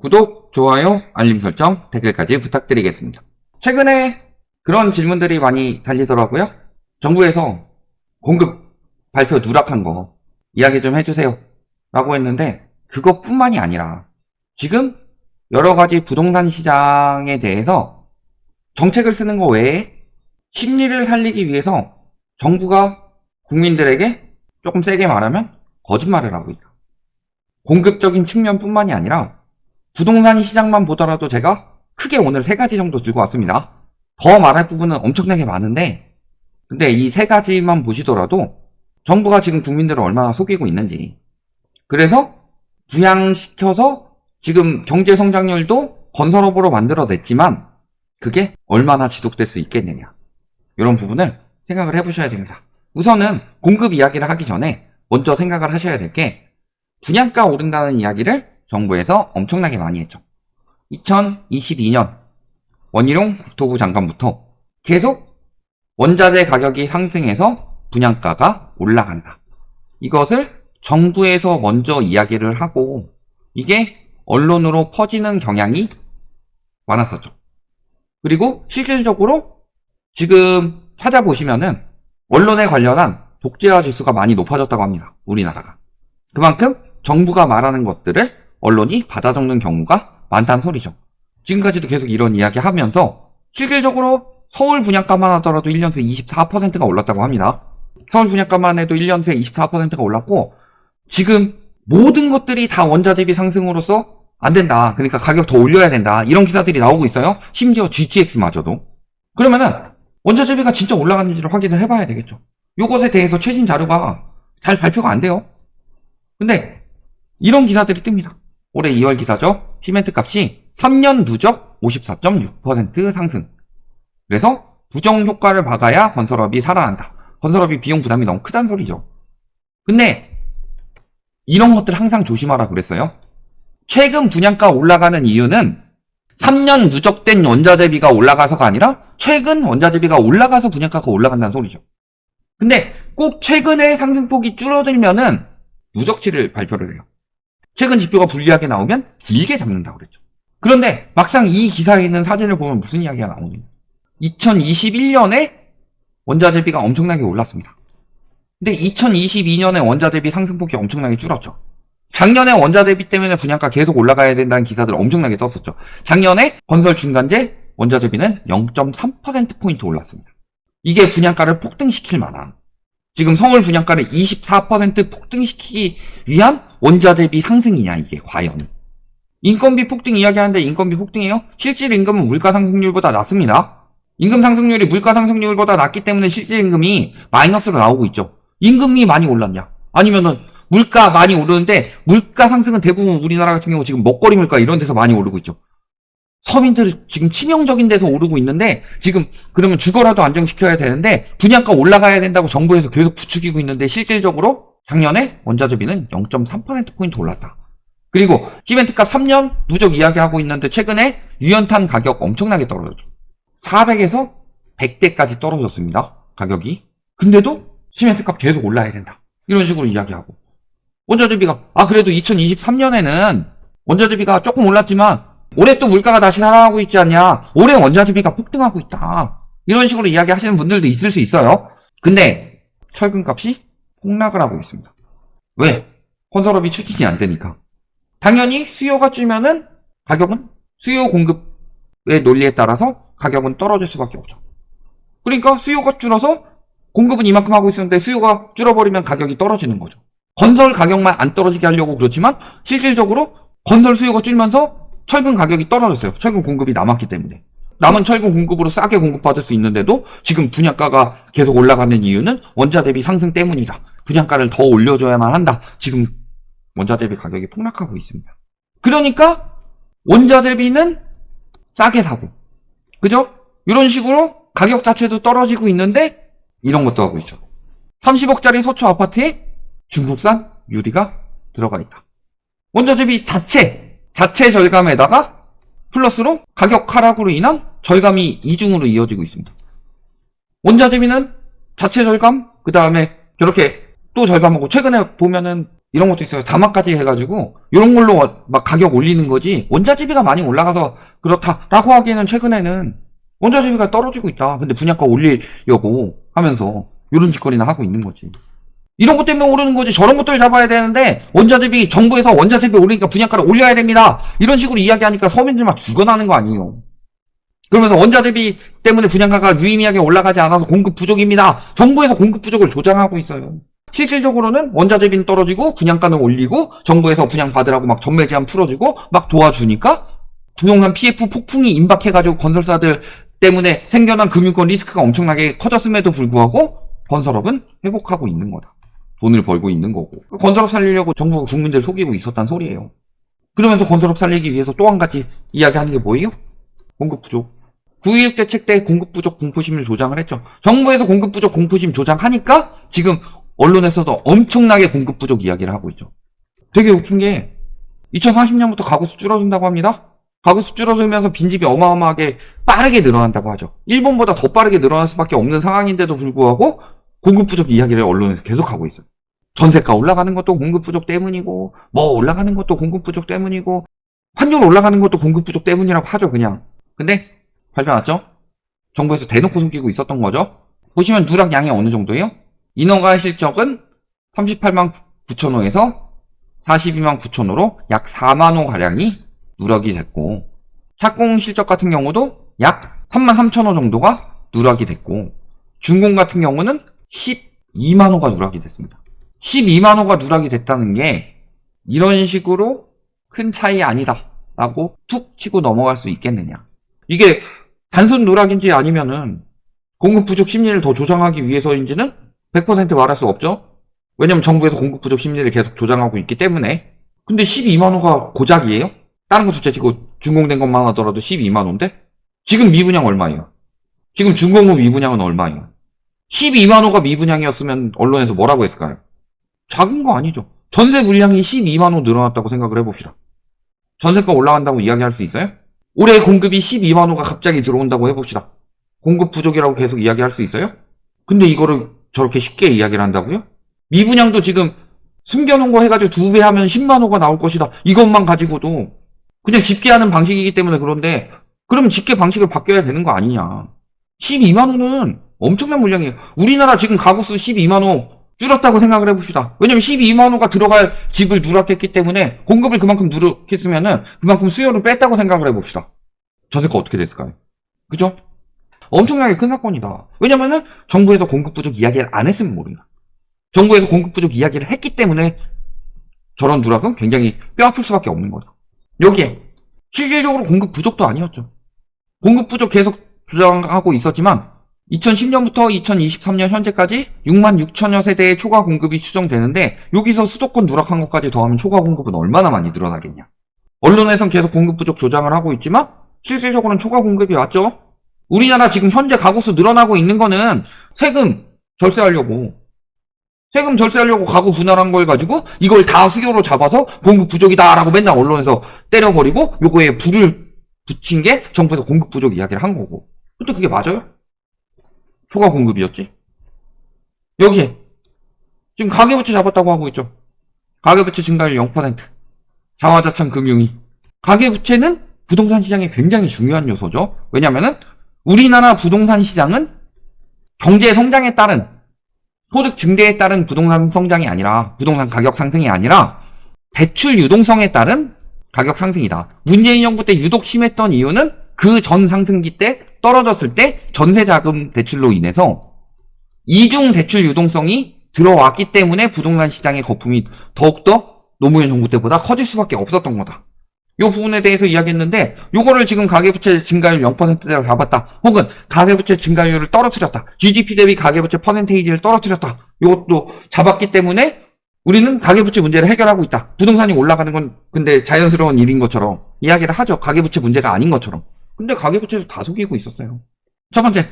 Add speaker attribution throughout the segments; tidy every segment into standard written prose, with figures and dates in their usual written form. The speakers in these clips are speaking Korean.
Speaker 1: 구독, 좋아요, 알림 설정, 댓글까지 부탁드리겠습니다. 최근에 그런 질문들이 많이 달리더라고요. 정부에서 공급 발표 누락한 거 이야기 좀 해주세요 라고 했는데, 그것뿐만이 아니라 지금 여러 가지 부동산 시장에 대해서 정책을 쓰는 거 외에 심리를 살리기 위해서 정부가 국민들에게 조금 세게 말하면 거짓말을 하고 있다. 공급적인 측면뿐만이 아니라 부동산 시장만 보더라도 제가 크게 오늘 3가지 정도 들고 왔습니다. 더 말할 부분은 엄청나게 많은데, 근데 이 3가지만 보시더라도 정부가 지금 국민들을 얼마나 속이고 있는지, 그래서 부양시켜서 지금 경제 성장률도 건설업으로 만들어냈지만 그게 얼마나 지속될 수 있겠느냐, 이런 부분을 생각을 해보셔야 됩니다. 우선은 공급 이야기를 하기 전에 먼저 생각을 하셔야 될 게, 분양가 오른다는 이야기를 정부에서 엄청나게 많이 했죠. 2022년 원희룡 국토부 장관부터 계속 원자재 가격이 상승해서 분양가가 올라간다. 이것을 정부에서 먼저 이야기를 하고 이게 언론으로 퍼지는 경향이 많았었죠. 그리고 실질적으로 지금 찾아보시면은 언론에 관련한 독재화 지수가 많이 높아졌다고 합니다. 우리나라가. 그만큼 정부가 말하는 것들을 언론이 받아 적는 경우가 많다는 소리죠. 지금까지도 계속 이런 이야기 하면서 실질적으로 서울 분양가만 하더라도 1년 새 24%가 올랐다고 합니다. 서울 분양가만 해도 1년 새 24%가 올랐고, 지금 모든 것들이 다 원자재비 상승으로서 안 된다, 그러니까 가격 더 올려야 된다, 이런 기사들이 나오고 있어요. 심지어 GTX마저도. 그러면은 원자재비가 진짜 올라갔는지를 확인을 해봐야 되겠죠. 요것에 대해서 최신 자료가 잘 발표가 안 돼요. 근데 이런 기사들이 뜹니다. 올해 2월 기사죠. 시멘트 값이 3년 누적 54.6% 상승. 그래서 부정 효과를 받아야 건설업이 살아난다. 건설업이 비용 부담이 너무 크다는 소리죠. 근데 이런 것들 항상 조심하라 그랬어요. 최근 분양가 올라가는 이유는 3년 누적된 원자재비가 올라가서가 아니라 최근 원자재비가 올라가서 분양가가 올라간다는 소리죠. 근데 꼭 최근에 상승폭이 줄어들면은 누적치를 발표를 해요. 최근 지표가 불리하게 나오면 길게 잡는다고 그랬죠. 그런데 막상 이 기사에 있는 사진을 보면 무슨 이야기가 나오냐. 2021년에 원자재비가 엄청나게 올랐습니다. 근데 2022년에 원자재비 상승폭이 엄청나게 줄었죠. 작년에 원자재비 때문에 분양가 계속 올라가야 된다는 기사들 엄청나게 썼었죠. 작년에 건설 중간재 원자재비는 0.3%포인트 올랐습니다. 이게 분양가를 폭등시킬 만한, 지금 서울 분양가를 24% 폭등시키기 위한 원자재비 상승이냐, 이게 과연. 인건비 폭등 이야기하는데 인건비 폭등이에요? 실질 임금은 물가 상승률보다 낮습니다. 임금 상승률이 물가 상승률보다 낮기 때문에 실질 임금이 마이너스로 나오고 있죠. 임금이 많이 올랐냐? 아니면은 물가 많이 오르는데, 물가 상승은 대부분 우리나라 같은 경우 지금 먹거리 물가 이런 데서 많이 오르고 있죠. 서민들 지금 치명적인 데서 오르고 있는데, 지금 그러면 주거라도 안정시켜야 되는데 분양가 올라가야 된다고 정부에서 계속 부추기고 있는데, 실질적으로 작년에 원자재비는 0.3%포인트 올랐다. 그리고 시멘트값 3년 누적 이야기하고 있는데 최근에 유연탄 가격 엄청나게 떨어졌죠. 400에서 100대까지 떨어졌습니다, 가격이. 근데도 시멘트값 계속 올라야 된다, 이런 식으로 이야기하고, 원자재비가 그래도 2023년에는 원자재비가 조금 올랐지만 올해 또 물가가 다시 살아나고 있지 않냐, 올해 원자재비가 폭등하고 있다, 이런 식으로 이야기하시는 분들도 있을 수 있어요. 근데 철근값이 폭락을 하고 있습니다. 왜? 건설업이 추진이 안 되니까. 당연히 수요가 줄면은 가격은 수요 공급의 논리에 따라서 가격은 떨어질 수밖에 없죠. 그러니까 수요가 줄어서 공급은 이만큼 하고 있었는데 수요가 줄어버리면 가격이 떨어지는 거죠. 건설 가격만 안 떨어지게 하려고 그렇지만 실질적으로 건설 수요가 줄면서 철근 가격이 떨어졌어요. 철근 공급이 남았기 때문에. 남은 철근 공급으로 싸게 공급받을 수 있는데도 지금 분양가가 계속 올라가는 이유는 원자재비 상승 때문이다. 분양가를 더 올려줘야만 한다. 지금 원자재비 가격이 폭락하고 있습니다. 그러니까 원자재비는 싸게 사고, 그죠? 이런 식으로 가격 자체도 떨어지고 있는데 이런 것도 하고 있죠. 30억짜리 서초 아파트에 중국산 유리가 들어가 있다. 원자재비 자체 절감에다가 플러스로 가격 하락으로 인한 절감이 이중으로 이어지고 있습니다. 원자재비는 자체 절감, 그 다음에 저렇게 또 절감하고, 최근에 보면은 이런 것도 있어요. 담합까지 해가지고 이런 걸로 막 가격 올리는 거지 원자재비가 많이 올라가서 그렇다라고 하기에는 최근에는 원자재비가 떨어지고 있다. 근데 분양가 올리려고 하면서 이런 짓거리나 하고 있는 거지. 이런 것 때문에 오르는 거지. 저런 것들 잡아야 되는데 원자재비 정부에서 원자재비 올리니까 분양가를 올려야 됩니다. 이런 식으로 이야기하니까 서민들 막 죽어나는 거 아니에요. 그러면서 원자재비 때문에 분양가가 유의미하게 올라가지 않아서 공급 부족입니다. 정부에서 공급 부족을 조장하고 있어요. 실질적으로는 원자재비는 떨어지고 분양가는 올리고 정부에서 분양받으라고 막 전매 제한 풀어주고 막 도와주니까 부동산 PF 폭풍이 임박해가지고 건설사들 때문에 생겨난 금융권 리스크가 엄청나게 커졌음에도 불구하고 건설업은 회복하고 있는 거다. 돈을 벌고 있는 거고. 건설업 살리려고 정부가 국민들 속이고 있었단 소리예요. 그러면서 건설업 살리기 위해서 또 한 가지 이야기하는 게 뭐예요? 공급 부족. 9.16 대책 때 공급 부족 공포심을 조장을 했죠. 정부에서 공급 부족 공포심 조장하니까 지금 언론에서도 엄청나게 공급 부족 이야기를 하고 있죠. 되게 웃긴 게 2040년부터 가구수 줄어든다고 합니다. 가구수 줄어들면서 빈집이 어마어마하게 빠르게 늘어난다고 하죠. 일본보다 더 빠르게 늘어날 수밖에 없는 상황인데도 불구하고 공급 부족 이야기를 언론에서 계속 하고 있어요. 전세가 올라가는 것도 공급 부족 때문이고 뭐 올라가는 것도 공급 부족 때문이고 환율 올라가는 것도 공급 부족 때문이라고 하죠. 그냥. 근데 발표 났죠? 정부에서 대놓고 속이고 있었던 거죠. 보시면 누락량이 어느 정도예요? 인허가 실적은 38만 9천호에서 42만 9천호로 약 4만 호 가량이 누락이 됐고 착공 실적 같은 경우도 약 3만 3천호 정도가 누락이 됐고 준공 같은 경우는 12만 호가 누락이 됐습니다. 12만 호가 누락이 됐다는 게 이런 식으로 큰 차이 아니다 라고 툭 치고 넘어갈 수 있겠느냐. 이게 단순 누락인지 아니면은 공급 부족 심리를 더 조장하기 위해서인지는 100% 말할 수 없죠. 왜냐면 정부에서 공급 부족 심리를 계속 조장하고 있기 때문에. 근데 12만 호가 고작이에요? 다른 거 둘째치고 준공된 것만 하더라도 12만 호인데 지금 미분양 얼마예요? 지금 준공 후 미분양은 얼마예요? 12만 호가 미분양이었으면 언론에서 뭐라고 했을까요? 작은 거 아니죠. 전세 물량이 12만 호 늘어났다고 생각을 해봅시다. 전세가 올라간다고 이야기할 수 있어요? 올해 공급이 12만 호가 갑자기 들어온다고 해봅시다. 공급 부족이라고 계속 이야기할 수 있어요? 근데 이거를 저렇게 쉽게 이야기를 한다고요? 미분양도 지금 숨겨놓은 거 해가지고 2배 하면 10만 호가 나올 것이다. 이것만 가지고도 그냥 집계하는 방식이기 때문에 그런데 그러면 집계 방식을 바뀌어야 되는 거 아니냐. 12만 호는 엄청난 물량이에요. 우리나라 지금 가구수 12만 호 줄었다고 생각을 해봅시다. 왜냐면 12만 호가 들어갈 집을 누락했기 때문에 공급을 그만큼 누락했으면은 그만큼 수요를 뺐다고 생각을 해봅시다. 전세가 어떻게 됐을까요? 그죠? 엄청나게 큰 사건이다. 왜냐면은 정부에서 공급 부족 이야기를 안 했으면 모른다. 정부에서 공급 부족 이야기를 했기 때문에 저런 누락은 굉장히 뼈 아플 수밖에 없는 거다. 여기에 실질적으로 공급 부족도 아니었죠. 공급 부족 계속 주장하고 있었지만 2010년부터 2023년 현재까지 6만 6천여 세대의 초과 공급이 추정되는데 여기서 수도권 누락한 것까지 더하면 초과 공급은 얼마나 많이 늘어나겠냐. 언론에선 계속 공급 부족 조장을 하고 있지만 실질적으로는 초과 공급이 왔죠. 우리나라 지금 현재 가구수 늘어나고 있는 거는 세금 절세하려고 가구 분할한 걸 가지고 이걸 다 수요로 잡아서 공급 부족이다라고 맨날 언론에서 때려버리고 요거에 불을 붙인 게 정부에서 공급 부족 이야기를 한 거고. 근데 그게 맞아요? 초과 공급이었지? 여기에 지금 가계부채 잡았다고 하고 있죠. 가계부채 증가율 0%. 자화자찬 금융위. 가계부채는 부동산 시장에 굉장히 중요한 요소죠. 왜냐면은 우리나라 부동산 시장은 경제 성장에 따른 소득 증대에 따른 부동산 성장이 아니라 부동산 가격 상승이 아니라 대출 유동성에 따른 가격 상승이다. 문재인 정부 때 유독 심했던 이유는 그 전 상승기 때 떨어졌을 때 전세자금 대출로 인해서 이중 대출 유동성이 들어왔기 때문에 부동산 시장의 거품이 더욱더 노무현 정부 때보다 커질 수밖에 없었던 거다. 요 부분에 대해서 이야기했는데 요거를 지금 가계부채 증가율 0%대로 잡았다. 혹은 가계부채 증가율을 떨어뜨렸다. GDP 대비 가계부채 퍼센테이지를 떨어뜨렸다. 요것도 잡았기 때문에 우리는 가계부채 문제를 해결하고 있다. 부동산이 올라가는 건 근데 자연스러운 일인 것처럼 이야기를 하죠. 가계부채 문제가 아닌 것처럼. 근데 가계부채도 다 속이고 있었어요. 첫 번째,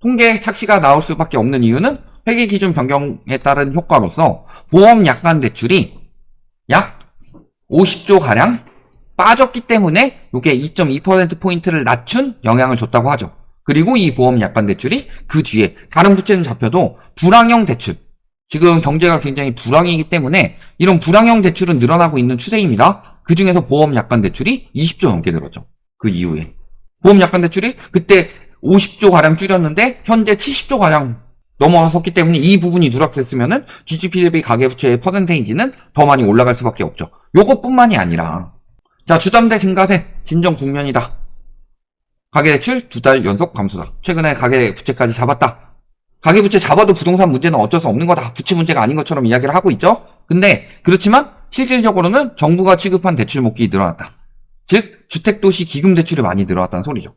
Speaker 1: 통계 착시가 나올 수밖에 없는 이유는 회계기준 변경에 따른 효과로서 보험 약관 대출이 약 50조 가량 빠졌기 때문에 이게 2.2%포인트를 낮춘 영향을 줬다고 하죠. 그리고 이 보험 약관 대출이 그 뒤에 다른 부채는 잡혀도 불황형 대출, 지금 경제가 굉장히 불황이기 때문에 이런 불황형 대출은 늘어나고 있는 추세입니다. 그 중에서 보험 약관 대출이 20조 넘게 늘었죠. 그 이후에. 보험 약관 대출이 그때 50조 가량 줄였는데 현재 70조 가량 넘어섰기 때문에 이 부분이 누락됐으면은 GDP 대비 가계부채의 퍼센테이지는 더 많이 올라갈 수밖에 없죠. 요것뿐만이 아니라 자, 주담대 증가세 진정 국면이다. 가계대출 2달 연속 감소다. 최근에 가계부채까지 잡았다. 가계부채 잡아도 부동산 문제는 어쩔 수 없는 거다. 부채 문제가 아닌 것처럼 이야기를 하고 있죠. 근데 그렇지만 실질적으로는 정부가 취급한 대출 목록이 늘어났다. 즉 주택도시 기금 대출이 많이 늘어났다는 소리죠.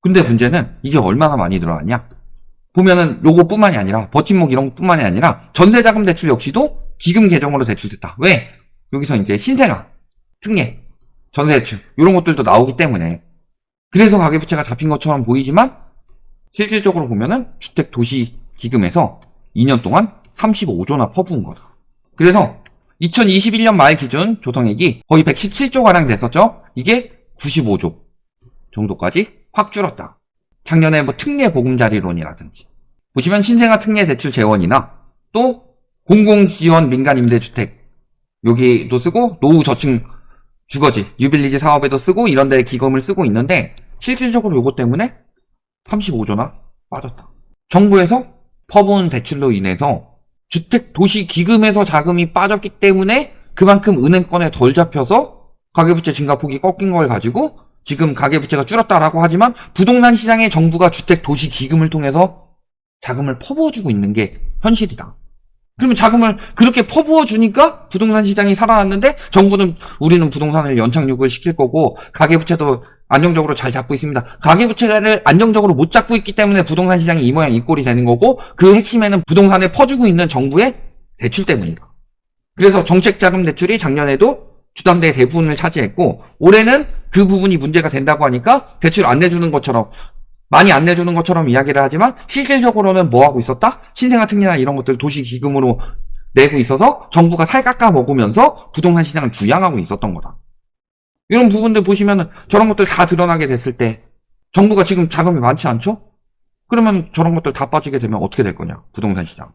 Speaker 1: 근데 문제는 이게 얼마나 많이 늘어났냐? 보면은 요거뿐만이 아니라 버팀목 이런 것뿐만이 아니라 전세자금 대출 역시도 기금 계정으로 대출됐다. 왜? 여기서 이제 신생아, 특례, 전세대출 이런 것들도 나오기 때문에 그래서 가계부채가 잡힌 것처럼 보이지만 실질적으로 보면은 주택도시 기금에서 2년 동안 35조나 퍼부은 거다. 그래서 2021년 말 기준 조성액이 거의 117조 가량 됐었죠. 이게 95조 정도까지 확 줄었다. 작년에 뭐 특례 보금자리론이라든지 보시면 신생아 특례 대출 재원이나 또 공공지원 민간임대주택 여기도 쓰고 노후 저층 주거지 뉴빌리지 사업에도 쓰고 이런 데 기금을 쓰고 있는데 실질적으로 요것 때문에 35조나 빠졌다. 정부에서 퍼부은 대출로 인해서 주택도시기금에서 자금이 빠졌기 때문에 그만큼 은행권에 덜 잡혀서 가계부채 증가폭이 꺾인 걸 가지고 지금 가계부채가 줄었다라고 하지만 부동산 시장에 정부가 주택도시기금을 통해서 자금을 퍼부어주고 있는 게 현실이다. 그러면 자금을 그렇게 퍼부어주니까 부동산 시장이 살아났는데 정부는 우리는 부동산을 연착륙을 시킬 거고 가계부채도 안정적으로 잘 잡고 있습니다. 가계부채를 안정적으로 못 잡고 있기 때문에 부동산 시장이 이 모양 이 꼴이 되는 거고 그 핵심에는 부동산에 퍼주고 있는 정부의 대출 때문이다. 그래서 정책자금 대출이 작년에도 주담대의 대부분을 차지했고 올해는 그 부분이 문제가 된다고 하니까 대출 안 내주는 것처럼 많이 안 내주는 것처럼 이야기를 하지만 실질적으로는 뭐 하고 있었다? 신생아 특례나 이런 것들 도시기금으로 내고 있어서 정부가 살 깎아 먹으면서 부동산 시장을 부양하고 있었던 거다. 이런 부분들 보시면은 저런 것들 다 드러나게 됐을 때 정부가 지금 자금이 많지 않죠? 그러면 저런 것들 다 빠지게 되면 어떻게 될 거냐? 부동산 시장.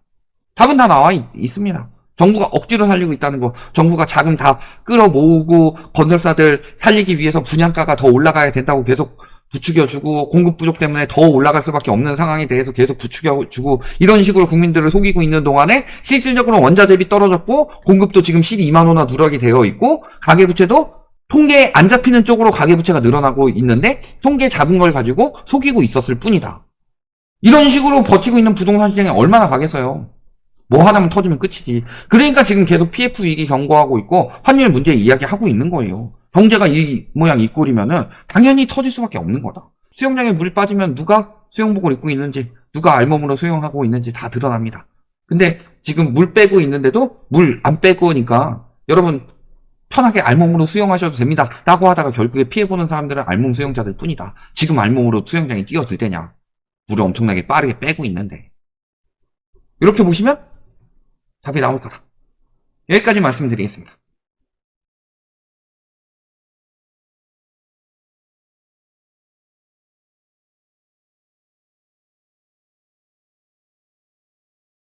Speaker 1: 답은 다 나와 있습니다. 정부가 억지로 살리고 있다는 거, 정부가 자금 다 끌어모으고 건설사들 살리기 위해서 분양가가 더 올라가야 된다고 계속 부추겨주고 공급 부족 때문에 더 올라갈 수밖에 없는 상황에 대해서 계속 부추겨주고 이런 식으로 국민들을 속이고 있는 동안에 실질적으로 원자 대비 떨어졌고 공급도 지금 12만 원나 누락이 되어 있고 가계부채도 통계에 안 잡히는 쪽으로 가계부채가 늘어나고 있는데 통계에 잡은 걸 가지고 속이고 있었을 뿐이다. 이런 식으로 버티고 있는 부동산 시장이 얼마나 가겠어요. 뭐 하나만 터지면 끝이지. 그러니까 지금 계속 PF 위기 경고하고 있고 환율 문제 이야기하고 있는 거예요. 경제가 이 모양 이 꼴이면은 당연히 터질 수밖에 없는 거다. 수영장에 물 빠지면 누가 수영복을 입고 있는지 누가 알몸으로 수영하고 있는지 다 드러납니다. 근데 지금 물 빼고 있는데도 물 안 빼고 오니까 여러분 편하게 알몸으로 수영하셔도 됩니다 라고 하다가 결국에 피해보는 사람들은 알몸 수영자들 뿐이다. 지금 알몸으로 수영장에 뛰어들 때냐. 물을 엄청나게 빠르게 빼고 있는데 이렇게 보시면 답이 나올 거다. 여기까지 말씀드리겠습니다.